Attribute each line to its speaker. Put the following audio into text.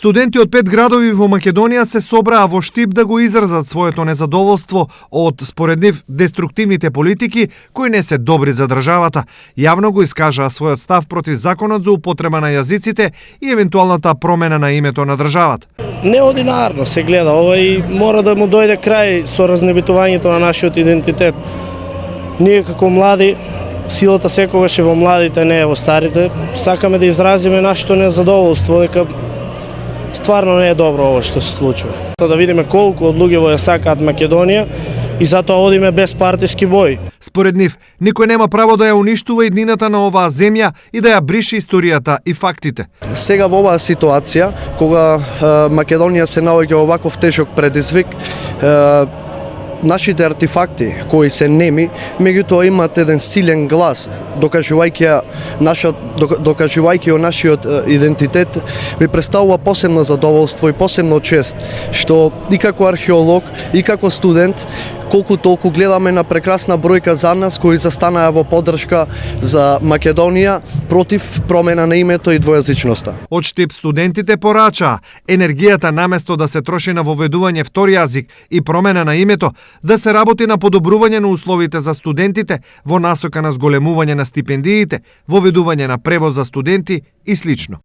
Speaker 1: Студенти од 5 градови во Македонија се собраа во Штип да го изразат своето незадоволство од, според нив, деструктивните политики кои не се добри за државата. Јавно го искажаа својот став против законот за употреба на јазиците и евентуалната промена на името на државата.
Speaker 2: Неординарно се гледа ова и мора да му дојде крај со разнебитувањето на нашиот идентитет. Ние како млади, силата секогаш е во младите, не е во старите, сакаме да изразиме нашето незадоволство дека стварно не е добро ова што се случува. Да видиме колку од луѓе ја сакаат Македонија и затоа одиме без партиски бои.
Speaker 1: Според нив, никој нема право да ја уништува иднината на оваа земја и да ја брише историјата и фактите.
Speaker 3: Сега во оваа ситуација, кога Македонија се наоѓа оваков тежок предизвик, нашите артефакти кои се неми, меѓутоа имаат еден силен глас, докажувајќи нашиот идентитет, ми представува посебно задоволство и посебно чест, што и како археолог, и како студент, колку толку гледаме на прекрасна бројка за нас кои застанаа во поддршка за Македонија против промена на името и двојазичноста.
Speaker 1: Од Штип студентите порачаа енергијата наместо да се троши на воведување втори јазик и промена на името, да се работи на подобрување на условите за студентите во насока на зголемување на стипендиите, воведување на превоз за студенти и слично.